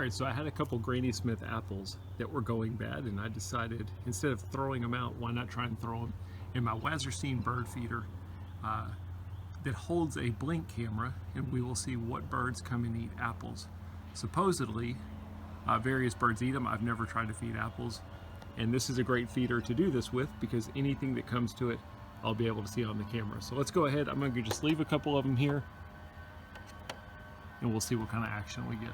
Alright, so I had a couple Granny Smith apples that were going bad, and I decided instead of throwing them out, why not try and throw them in my Wasserstein bird feeder that holds a blink camera, and we will see what birds come and eat apples. Supposedly, various birds eat them. I've never tried to feed apples, and this is a great feeder to do this with because anything that comes to it, I'll be able to see on the camera. So let's go ahead. I'm going to just leave a couple of them here, and we'll see what kind of action we get.